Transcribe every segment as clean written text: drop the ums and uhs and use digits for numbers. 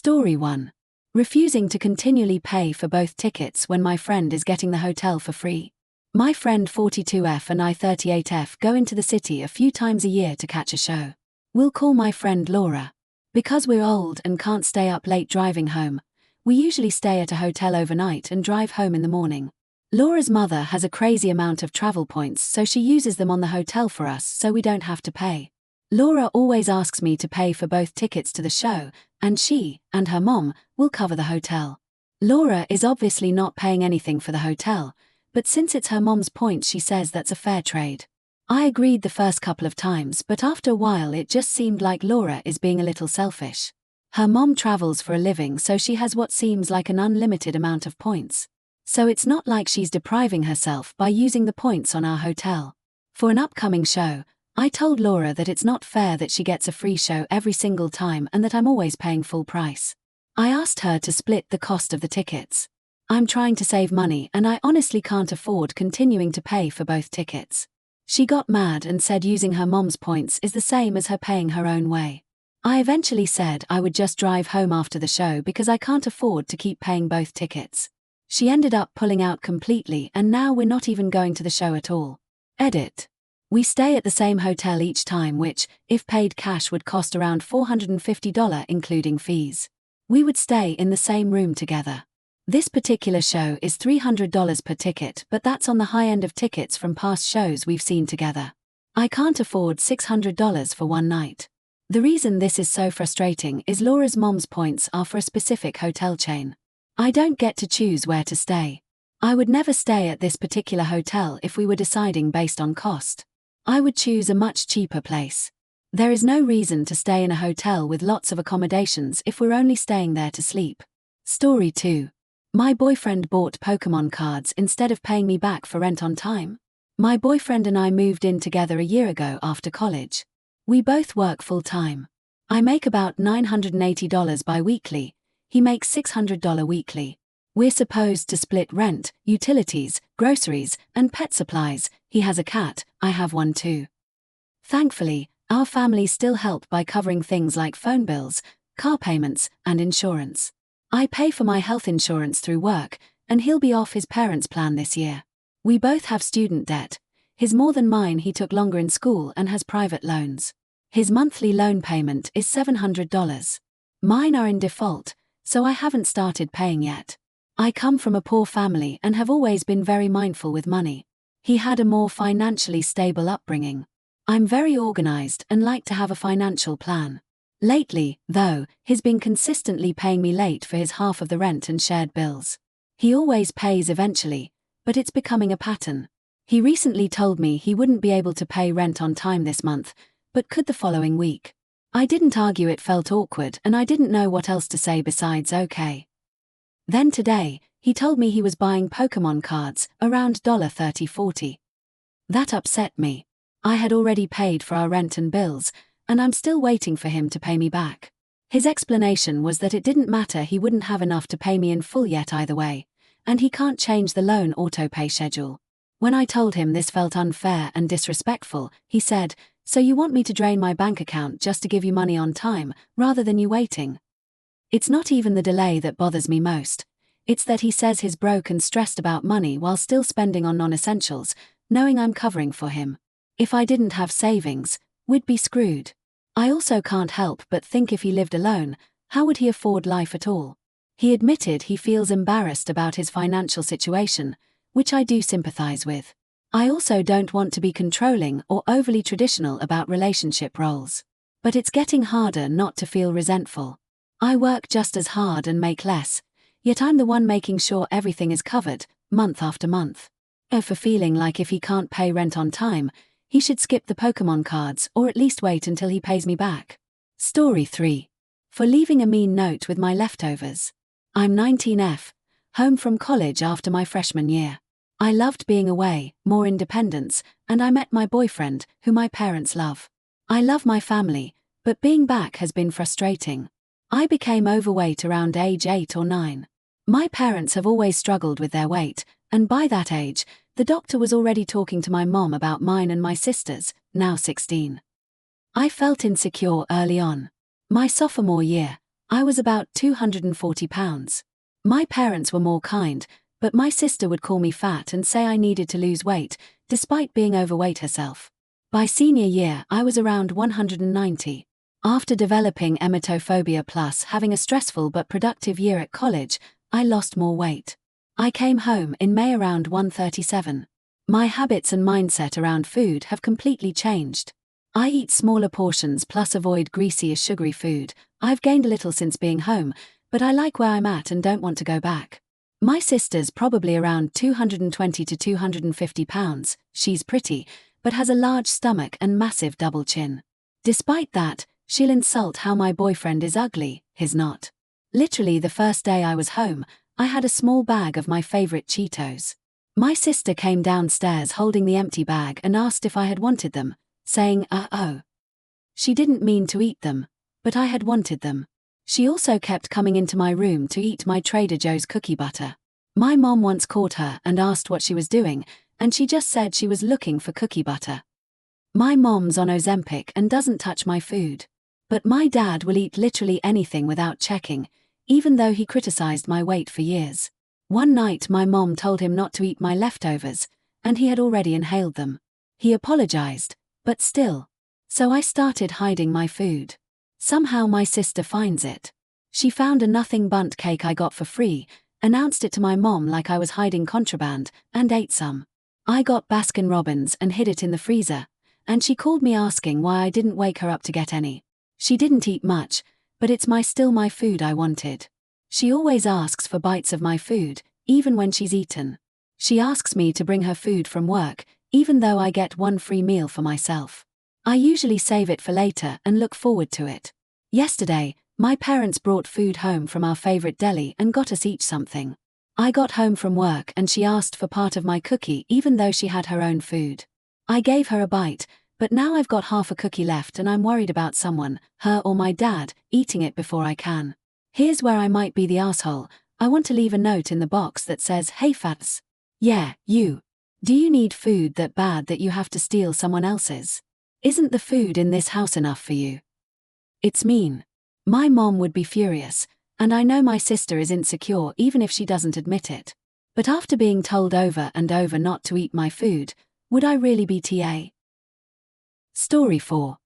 Story 1. Refusing to continually pay for both tickets when my friend is getting the hotel for free. My friend 42F and I 38F go into the city a few times a year to catch a show. We'll call my friend Laura. Because we're old and can't stay up late driving home, we usually stay at a hotel overnight and drive home in the morning. Laura's mother has a crazy amount of travel points, so she uses them on the hotel for us so we don't have to pay. Laura always asks me to pay for both tickets to the show, and she and her mom will cover the hotel. Laura is obviously not paying anything for the hotel, but since it's her mom's points, she says that's a fair trade. I agreed the first couple of times, but after a while it just seemed like Laura is being a little selfish. Her mom travels for a living, so she has what seems like an unlimited amount of points. So it's not like she's depriving herself by using the points on our hotel. For an upcoming show, I told Laura that it's not fair that she gets a free show every single time and that I'm always paying full price. I asked her to split the cost of the tickets. I'm trying to save money and I honestly can't afford continuing to pay for both tickets. She got mad and said using her mom's points is the same as her paying her own way. I eventually said I would just drive home after the show because I can't afford to keep paying both tickets. She ended up pulling out completely and now we're not even going to the show at all. Edit. We stay at the same hotel each time, which, if paid cash, would cost around $450 including fees. We would stay in the same room together. This particular show is $300 per ticket, but that's on the high end of tickets from past shows we've seen together. I can't afford $600 for one night. The reason this is so frustrating is Laura's mom's points are for a specific hotel chain. I don't get to choose where to stay. I would never stay at this particular hotel if we were deciding based on cost. I would choose a much cheaper place. There is no reason to stay in a hotel with lots of accommodations if we're only staying there to sleep. Story 2. My boyfriend bought Pokemon cards instead of paying me back for rent on time. My boyfriend and I moved in together a year ago after college. We both work full-time. I make about $980 bi-weekly. He makes $600 weekly. We're supposed to split rent, utilities, groceries, and pet supplies. He has a cat, I have one too. Thankfully, our families still help by covering things like phone bills, car payments, and insurance. I pay for my health insurance through work, and he'll be off his parents' plan this year. We both have student debt. His more than mine. He took longer in school and has private loans. His monthly loan payment is $700. Mine are in default, so I haven't started paying yet. I come from a poor family and have always been very mindful with money. He had a more financially stable upbringing. I'm very organized and like to have a financial plan. Lately, though, he's been consistently paying me late for his half of the rent and shared bills. He always pays eventually, but it's becoming a pattern. He recently told me he wouldn't be able to pay rent on time this month, but could the following week. I didn't argue, it felt awkward and I didn't know what else to say besides okay. Then today, he told me he was buying Pokemon cards, around $30-40. That upset me. I had already paid for our rent and bills, and I'm still waiting for him to pay me back. His explanation was that it didn't matter, he wouldn't have enough to pay me in full yet either way, and he can't change the loan auto-pay schedule. When I told him this felt unfair and disrespectful, he said, "So you want me to drain my bank account just to give you money on time, rather than you waiting?" It's not even the delay that bothers me most. It's that he says he's broke and stressed about money while still spending on non-essentials, knowing I'm covering for him. If I didn't have savings, we'd be screwed. I also can't help but think if he lived alone, how would he afford life at all? He admitted he feels embarrassed about his financial situation, which I do sympathize with. I also don't want to be controlling or overly traditional about relationship roles. But it's getting harder not to feel resentful. I work just as hard and make less, yet I'm the one making sure everything is covered, month after month. For feeling like if he can't pay rent on time, he should skip the Pokemon cards or at least wait until he pays me back. Story 3. For leaving a mean note with my leftovers. I'm 19F, home from college after my freshman year. I loved being away, more independence, and I met my boyfriend, who my parents love. I love my family, but being back has been frustrating. I became overweight around age 8 or 9. My parents have always struggled with their weight, and by that age, the doctor was already talking to my mom about mine and my sisters, now 16. I felt insecure early on. My sophomore year, I was about 240 pounds. My parents were more kind, but my sister would call me fat and say I needed to lose weight, despite being overweight herself. By senior year, I was around 190. After developing emetophobia plus having a stressful but productive year at college, I lost more weight. I came home in May around 137. My habits and mindset around food have completely changed. I eat smaller portions plus avoid greasy or sugary food. I've gained a little since being home, but I like where I'm at and don't want to go back. My sister's probably around 220 to 250 pounds. She's pretty, but has a large stomach and massive double chin. Despite that, she'll insult how my boyfriend is ugly, he's not. Literally the first day I was home, I had a small bag of my favorite Cheetos. My sister came downstairs holding the empty bag and asked if I had wanted them, saying, oh. She didn't mean to eat them, but I had wanted them. She also kept coming into my room to eat my Trader Joe's cookie butter. My mom once caught her and asked what she was doing, and she just said she was looking for cookie butter. My mom's on Ozempic and doesn't touch my food. But my dad will eat literally anything without checking, even though he criticized my weight for years. One night my mom told him not to eat my leftovers, and he had already inhaled them. He apologized, but still. So I started hiding my food. Somehow my sister finds it. She found a nothing bundt cake I got for free, announced it to my mom like I was hiding contraband, and ate some. I got Baskin-Robbins and hid it in the freezer, and she called me asking why I didn't wake her up to get any. She didn't eat much, but it's still my food I wanted. She always asks for bites of my food, even when she's eaten. She asks me to bring her food from work, even though I get one free meal for myself. I usually save it for later and look forward to it. Yesterday, my parents brought food home from our favorite deli and got us each something. I got home from work and she asked for part of my cookie even though she had her own food. I gave her a bite, but now I've got half a cookie left and I'm worried about someone, her or my dad, eating it before I can. Here's where I might be the asshole. I want to leave a note in the box that says, "Hey fats. Yeah, you. Do you need food that bad that you have to steal someone else's? Isn't the food in this house enough for you?" It's mean. My mom would be furious, and I know my sister is insecure even if she doesn't admit it. But after being told over and over not to eat my food, would I really be TA? Story 4.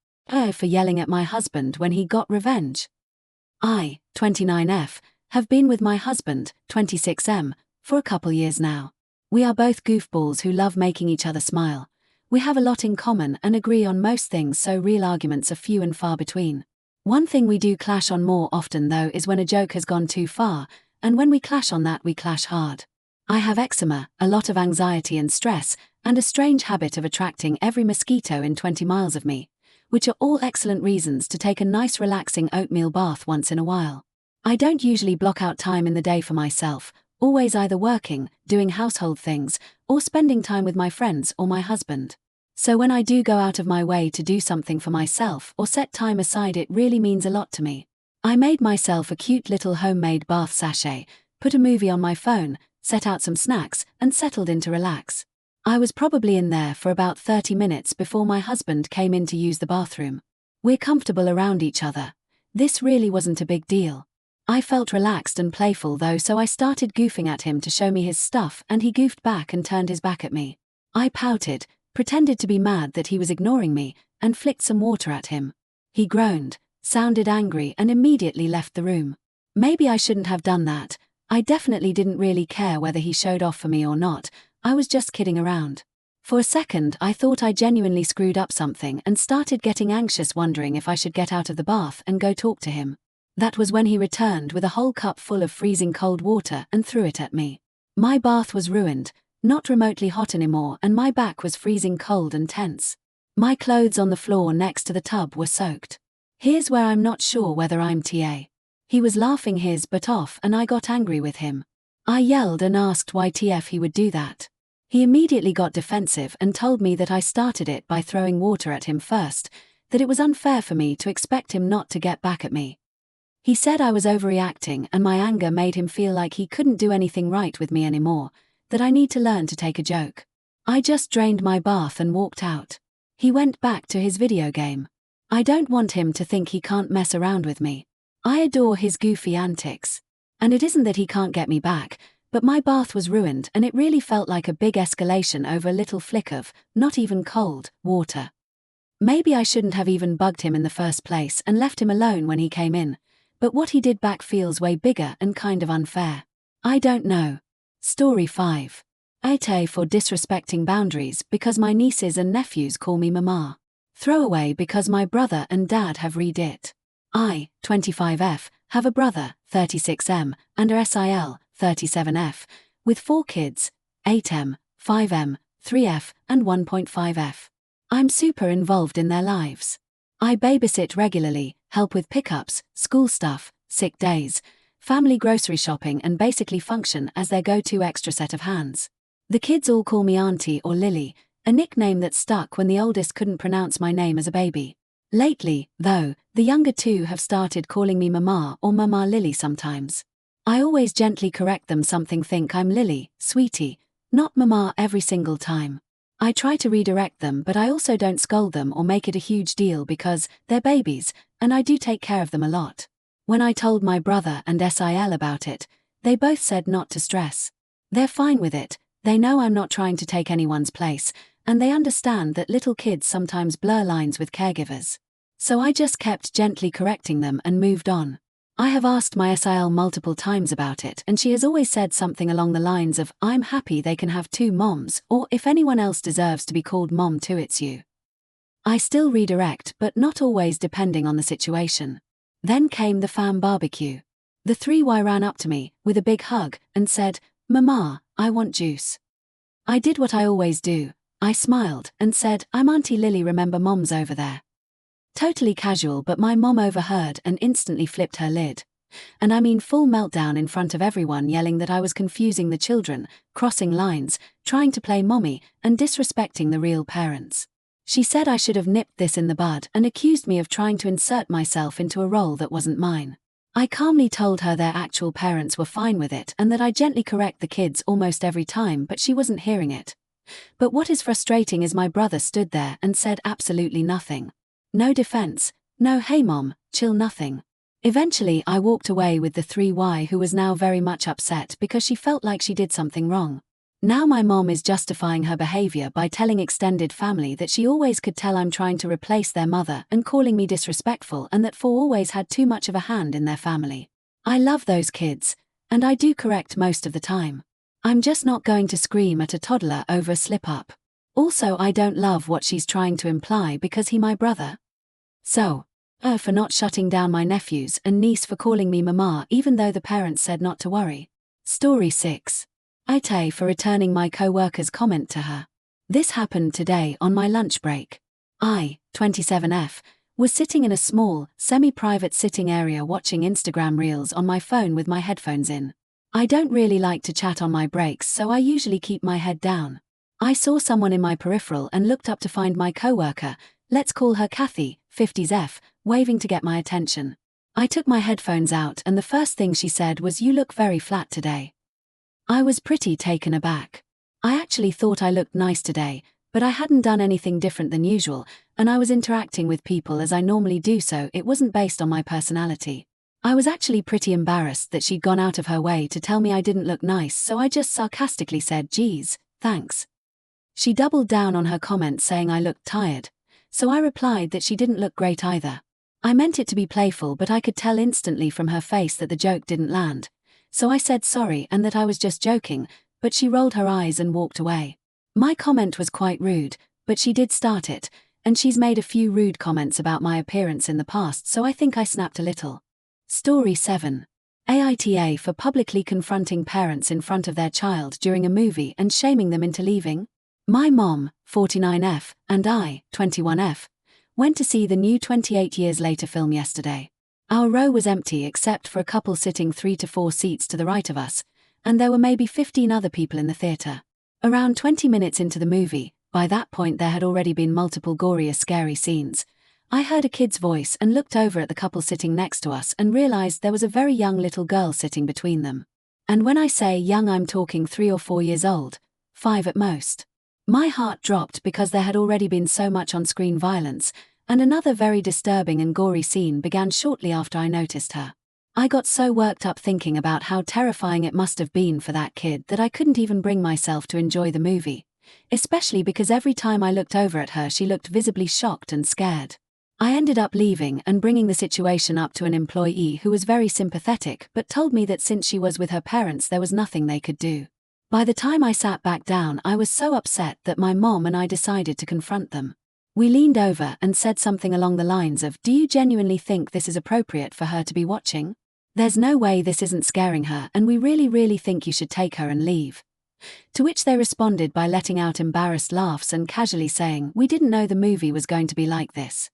For yelling at my husband when he got revenge. I, 29F, have been with my husband, 26M, for a couple years now. We are both goofballs who love making each other smile. We have a lot in common and agree on most things, so real arguments are few and far between. One thing we do clash on more often though is when a joke has gone too far, and when we clash on that we clash hard. I have eczema, a lot of anxiety and stress, and a strange habit of attracting every mosquito in 20 miles of me, which are all excellent reasons to take a nice relaxing oatmeal bath once in a while. I don't usually block out time in the day for myself, always either working, doing household things, or spending time with my friends or my husband. So when I do go out of my way to do something for myself or set time aside, it really means a lot to me. I made myself a cute little homemade bath sachet, put a movie on my phone, set out some snacks, and settled in to relax. I was probably in there for about 30 minutes before my husband came in to use the bathroom. We're comfortable around each other. This really wasn't a big deal. I felt relaxed and playful though, so I started goofing at him to show me his stuff, and he goofed back and turned his back at me. I pouted, pretended to be mad that he was ignoring me, and flicked some water at him. He groaned, sounded angry, and immediately left the room. Maybe I shouldn't have done that. I definitely didn't really care whether he showed off for me or not. I was just kidding around. For a second I thought I genuinely screwed up something and started getting anxious, wondering if I should get out of the bath and go talk to him. That was when he returned with a whole cup full of freezing cold water and threw it at me. My bath was ruined, not remotely hot anymore, and my back was freezing cold and tense. My clothes on the floor next to the tub were soaked. Here's where I'm not sure whether I'm TA. He was laughing his butt off and I got angry with him. I yelled and asked why TF he would do that. He immediately got defensive and told me that I started it by throwing water at him first, that it was unfair for me to expect him not to get back at me. He said I was overreacting and my anger made him feel like he couldn't do anything right with me anymore, that I need to learn to take a joke. I just drained my bath and walked out. He went back to his video game. I don't want him to think he can't mess around with me. I adore his goofy antics. And it isn't that he can't get me back, but my bath was ruined and it really felt like a big escalation over a little flick of, not even cold, water. Maybe I shouldn't have even bugged him in the first place and left him alone when he came in, but what he did back feels way bigger and kind of unfair. I don't know. Story 5. 8A for disrespecting boundaries because my nieces and nephews call me mama. Throwaway because my brother and dad have read it. I, 25F, have a brother, 36M, and a SIL, 37F, with 4 kids, 8M, 5M, 3F, and 1.5F. I'm super involved in their lives. I babysit regularly, help with pickups, school stuff, sick days, family grocery shopping, and basically function as their go-to extra set of hands. The kids all call me Auntie or Lily, a nickname that stuck when the oldest couldn't pronounce my name as a baby. Lately, though, the younger 2 have started calling me Mama or Mama Lily sometimes. I always gently correct them, think I'm Lily, sweetie, not Mama every single time. I try to redirect them, but I also don't scold them or make it a huge deal because they're babies, and I do take care of them a lot. When I told my brother and SIL about it, they both said not to stress. They're fine with it, they know I'm not trying to take anyone's place, and they understand that little kids sometimes blur lines with caregivers. So I just kept gently correcting them and moved on. I have asked my SIL multiple times about it, and she has always said something along the lines of, I'm happy they can have 2 moms, or if anyone else deserves to be called mom too, it's you. I still redirect, but not always, depending on the situation. Then came the fam barbecue. The 3Y ran up to me, with a big hug, and said, Mama, I want juice. I did what I always do. I smiled, and said, I'm Auntie Lily, remember mom's over there. Totally casual, but my mom overheard and instantly flipped her lid. And I mean full meltdown in front of everyone, yelling that I was confusing the children, crossing lines, trying to play mommy, and disrespecting the real parents. She said I should have nipped this in the bud and accused me of trying to insert myself into a role that wasn't mine. I calmly told her their actual parents were fine with it and that I gently correct the kids almost every time, but she wasn't hearing it. But what is frustrating is my brother stood there and said absolutely nothing. No defense, no hey mom, chill, nothing. Eventually I walked away with the 3Y, who was now very much upset because she felt like she did something wrong. Now my mom is justifying her behavior by telling extended family that she always could tell I'm trying to replace their mother and calling me disrespectful, and that 4 always had too much of a hand in their family. I love those kids, and I do correct most of the time. I'm just not going to scream at a toddler over a slip-up. Also, I don't love what she's trying to imply because he my brother. So, for not shutting down my nephews and niece for calling me mama even though the parents said not to worry. Story 6. Ite for returning my co-worker's comment to her. This happened today on my lunch break. I, 27F, was sitting in a small, semi-private sitting area watching Instagram reels on my phone with my headphones in. I don't really like to chat on my breaks, so I usually keep my head down. I saw someone in my peripheral and looked up to find my coworker, let's call her Kathy, 50F, waving to get my attention. I took my headphones out and the first thing she said was, "You look very flat today." I was pretty taken aback. I actually thought I looked nice today, but I hadn't done anything different than usual, and I was interacting with people as I normally do, so it wasn't based on my personality. I was actually pretty embarrassed that she'd gone out of her way to tell me I didn't look nice, so I just sarcastically said, "Geez, thanks." She doubled down on her comment saying I looked tired, so I replied that she didn't look great either. I meant it to be playful, but I could tell instantly from her face that the joke didn't land, so I said sorry and that I was just joking, but she rolled her eyes and walked away. My comment was quite rude, but she did start it, and she's made a few rude comments about my appearance in the past, so I think I snapped a little. Story 7. AITA for publicly confronting parents in front of their child during a movie and shaming them into leaving. My mom, 49F, and I, 21F, went to see the new 28 Years Later film yesterday. Our row was empty except for a couple sitting 3 to 4 seats to the right of us, and there were maybe 15 other people in the theater. Around 20 minutes into the movie, by that point there had already been multiple gory or scary scenes, I heard a kid's voice and looked over at the couple sitting next to us and realized there was a very young little girl sitting between them. And when I say young, I'm talking 3 or 4 years old, 5 at most. My heart dropped because there had already been so much on-screen violence, And another very disturbing and gory scene began shortly after I noticed her. I got so worked up thinking about how terrifying it must have been for that kid that I couldn't even bring myself to enjoy the movie, especially because every time I looked over at her she looked visibly shocked and scared. I ended up leaving and bringing the situation up to an employee who was very sympathetic but told me that since she was with her parents there was nothing they could do. By the time I sat back down I was so upset that my mom and I decided to confront them. We leaned over and said something along the lines of, "Do you genuinely think this is appropriate for her to be watching? There's no way this isn't scaring her and we really think you should take her and leave." To which they responded by letting out embarrassed laughs and casually saying, "We didn't know the movie was going to be like this."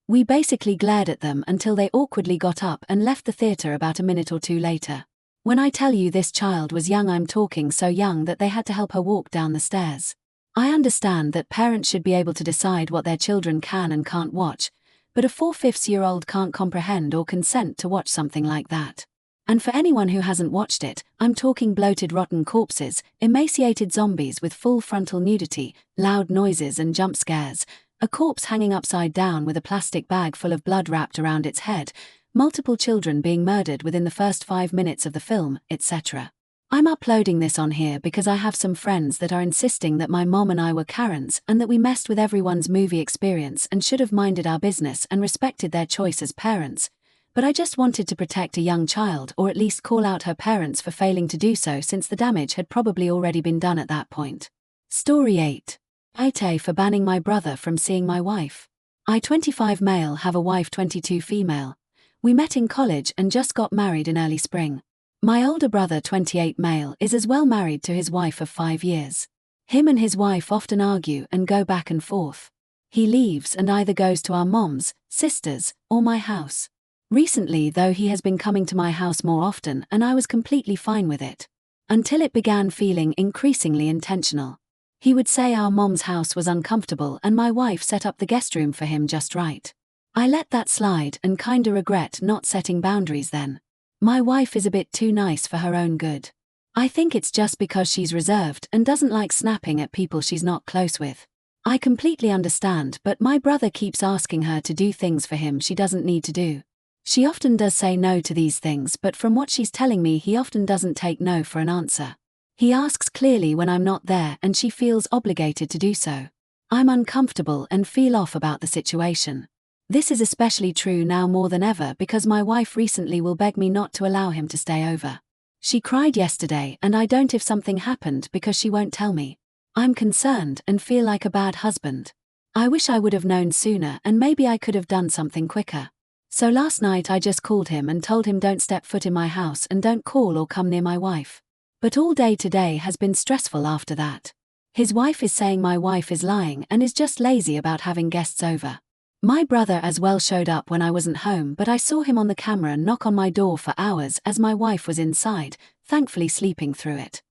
We basically glared at them until they awkwardly got up and left the theater about a minute or two later. When I tell you this child was young, I'm talking so young that they had to help her walk down the stairs. I understand that parents should be able to decide what their children can and can't watch, but a 4/5-year-old can't comprehend or consent to watch something like that. And for anyone who hasn't watched it, I'm talking bloated rotten corpses, emaciated zombies with full frontal nudity, loud noises and jump scares, a corpse hanging upside down with a plastic bag full of blood wrapped around its head, multiple children being murdered within the first 5 minutes of the film, etc. I'm uploading this on here because I have some friends that are insisting that my mom and I were Karens and that we messed with everyone's movie experience and should have minded our business and respected their choice as parents, but I just wanted to protect a young child or at least call out her parents for failing to do so since the damage had probably already been done at that point. Story 8. Ite for banning my brother from seeing my wife. I 25 male have a wife 22 female. We met in college and just got married in early spring. My older brother 28 male is as well married to his wife of 5 years. Him and his wife often argue and go back and forth. He leaves and either goes to our moms, sisters, or my house. Recently though he has been coming to my house more often and I was completely fine with it. Until it began feeling increasingly intentional. He would say our mom's house was uncomfortable and my wife set up the guest room for him just right. I let that slide and kinda regret not setting boundaries then. My wife is a bit too nice for her own good. I think it's just because she's reserved and doesn't like snapping at people she's not close with. I completely understand, but my brother keeps asking her to do things for him she doesn't need to do. She often does say no to these things, but from what she's telling me he often doesn't take no for an answer. He asks clearly when I'm not there and she feels obligated to do so. I'm uncomfortable and feel off about the situation. This is especially true now more than ever because my wife recently will beg me not to allow him to stay over. She cried yesterday and I don't if something happened because she won't tell me. I'm concerned and feel like a bad husband. I wish I would have known sooner and maybe I could have done something quicker. So last night I just called him and told him don't step foot in my house and don't call or come near my wife. But all day today has been stressful after that. His wife is saying my wife is lying and is just lazy about having guests over. My brother as well showed up when I wasn't home, but I saw him on the camera knock on my door for hours as my wife was inside, thankfully sleeping through it.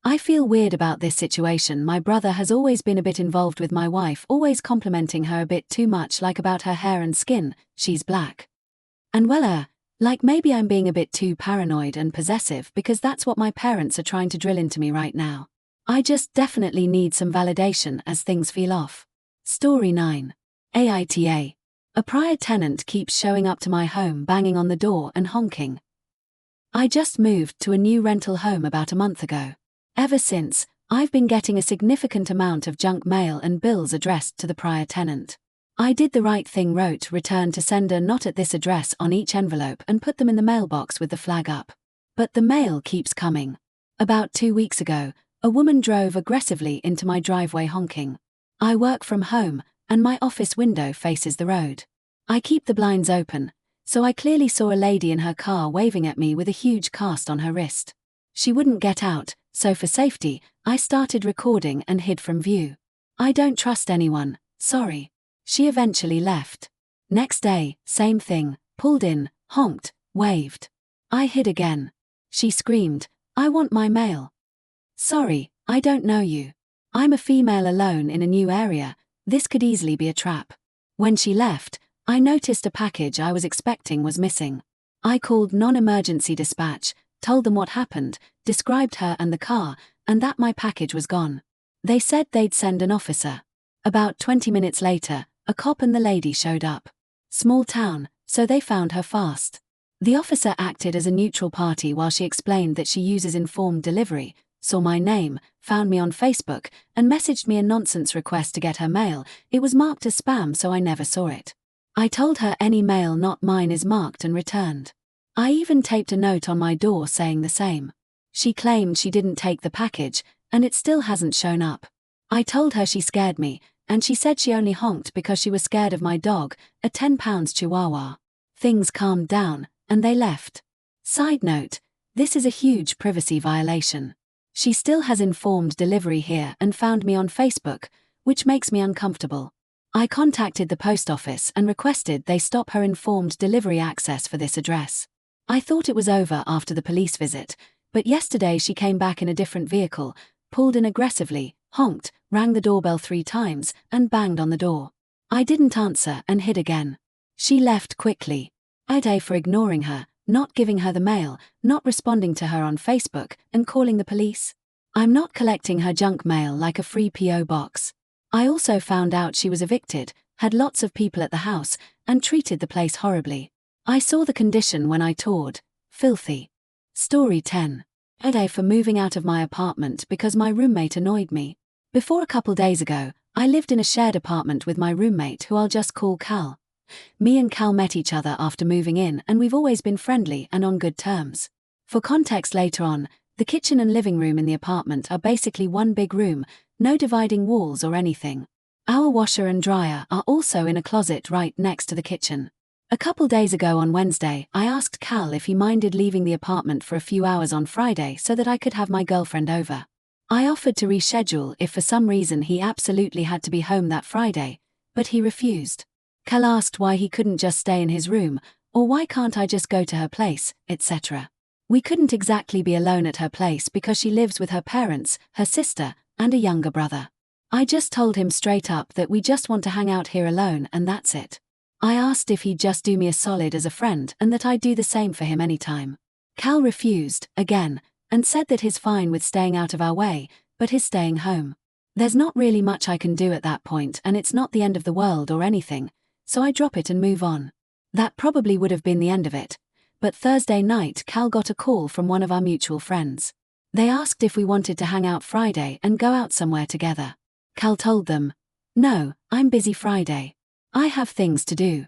I feel weird about this situation. My brother has always been a bit involved with my wife, always complimenting her a bit too much, like about her hair and skin, she's black. And well, like maybe I'm being a bit too paranoid and possessive because that's what my parents are trying to drill into me right now. I just definitely need some validation as things feel off. Story 9. AITA. A prior tenant keeps showing up to my home banging on the door and honking. I just moved to a new rental home about a month ago. Ever since, I've been getting a significant amount of junk mail and bills addressed to the prior tenant. I did the right thing, wrote "Return to sender not at this address" on each envelope and put them in the mailbox with the flag up. But the mail keeps coming. About 2 weeks ago, a woman drove aggressively into my driveway honking. I work from home, and my office window faces the road. I keep the blinds open, so I clearly saw a lady in her car waving at me with a huge cast on her wrist. She wouldn't get out, so for safety, I started recording and hid from view. I don't trust anyone, sorry. She eventually left. Next day, same thing, pulled in, honked, waved. I hid again. She screamed, "I want my mail." Sorry, I don't know you. I'm a female alone in a new area. This could easily be a trap. When she left, I noticed a package I was expecting was missing. I called non-emergency dispatch, told them what happened, described her and the car, and that my package was gone. They said they'd send an officer. About 20 minutes later, A cop and the lady showed up. Small town, so they found her fast. The officer acted as a neutral party while she explained that she uses informed delivery, saw my name, found me on Facebook, and messaged me a nonsense request to get her mail. It was marked as spam, so I never saw it. I told her any mail not mine is marked and returned. I even taped a note on my door saying the same. She claimed she didn't take the package, and it still hasn't shown up. I told her she scared me, and she said she only honked because she was scared of my dog, a 10-pound chihuahua. Things calmed down, and they left. Side note, this is a huge privacy violation. She still has informed delivery here and found me on Facebook, which makes me uncomfortable. I contacted the post office and requested they stop her informed delivery access for this address. I thought it was over after the police visit, but yesterday she came back in a different vehicle, pulled in aggressively, honked, rang the doorbell 3 times, and banged on the door. I didn't answer and hid again. She left quickly. I'd for ignoring her, not giving her the mail, not responding to her on Facebook, and calling the police. I'm not collecting her junk mail like a free PO box. I also found out she was evicted, had lots of people at the house, and treated the place horribly. I saw the condition when I toured. Filthy. Story 10. I'd for moving out of my apartment because my roommate annoyed me. Before a couple days ago, I lived in a shared apartment with my roommate who I'll just call Cal. Me and Cal met each other after moving in, and we've always been friendly and on good terms. For context later on, the kitchen and living room in the apartment are basically one big room, no dividing walls or anything. Our washer and dryer are also in a closet right next to the kitchen. A couple days ago on Wednesday, I asked Cal if he minded leaving the apartment for a few hours on Friday so that I could have my girlfriend over. I offered to reschedule if for some reason he absolutely had to be home that Friday, but he refused. Cal asked why he couldn't just stay in his room, or why can't I just go to her place, etc. We couldn't exactly be alone at her place because she lives with her parents, her sister, and a younger brother. I just told him straight up that we just want to hang out here alone and that's it. I asked if he'd just do me a solid as a friend and that I'd do the same for him anytime. Cal refused, again, and said that he's fine with staying out of our way, but he's staying home. There's not really much I can do at that point, and it's not the end of the world or anything, so I drop it and move on. That probably would have been the end of it, but Thursday night Cal got a call from one of our mutual friends. They asked if we wanted to hang out Friday and go out somewhere together. Cal told them, "No, I'm busy Friday. I have things to do."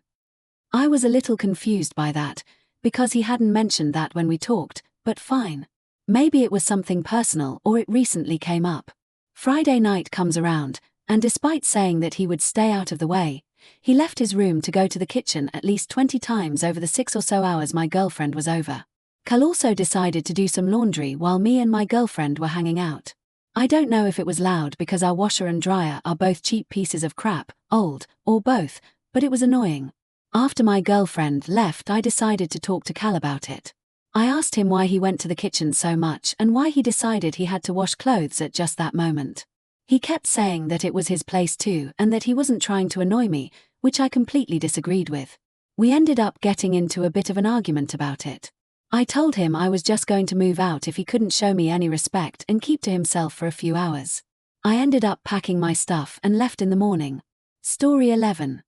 I was a little confused by that, because he hadn't mentioned that when we talked, but fine. Maybe it was something personal or it recently came up. Friday night comes around, and despite saying that he would stay out of the way, he left his room to go to the kitchen at least 20 times over the 6 or so hours my girlfriend was over. Cal also decided to do some laundry while me and my girlfriend were hanging out. I don't know if it was loud because our washer and dryer are both cheap pieces of crap, old, or both, but it was annoying. After my girlfriend left, I decided to talk to Cal about it. I asked him why he went to the kitchen so much and why he decided he had to wash clothes at just that moment. He kept saying that it was his place too and that he wasn't trying to annoy me, which I completely disagreed with. We ended up getting into a bit of an argument about it. I told him I was just going to move out if he couldn't show me any respect and keep to himself for a few hours. I ended up packing my stuff and left in the morning. Story 11.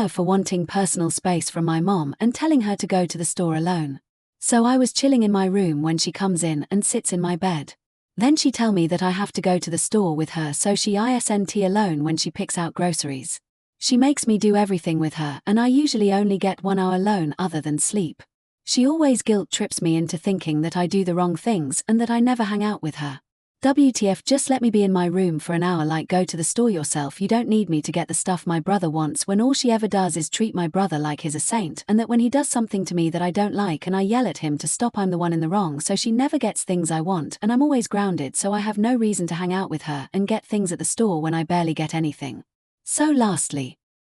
For wanting personal space from my mom and telling her to go to the store alone. So I was chilling in my room when she comes in and sits in my bed. Then she tell me that I have to go to the store with her, so she isn't alone when she picks out groceries. She makes me do everything with her and I usually only get 1 hour alone other than sleep. She always guilt trips me into thinking that I do the wrong things and that I never hang out with her. WTF, just let me be in my room for an hour, like go to the store yourself. You don't need me to get the stuff my brother wants when all she ever does is treat my brother like he's a saint, and that when he does something to me that I don't like and I yell at him to stop, I'm the one in the wrong, so she never gets things I want and I'm always grounded, so I have no reason to hang out with her and get things at the store when I barely get anything. So lastly,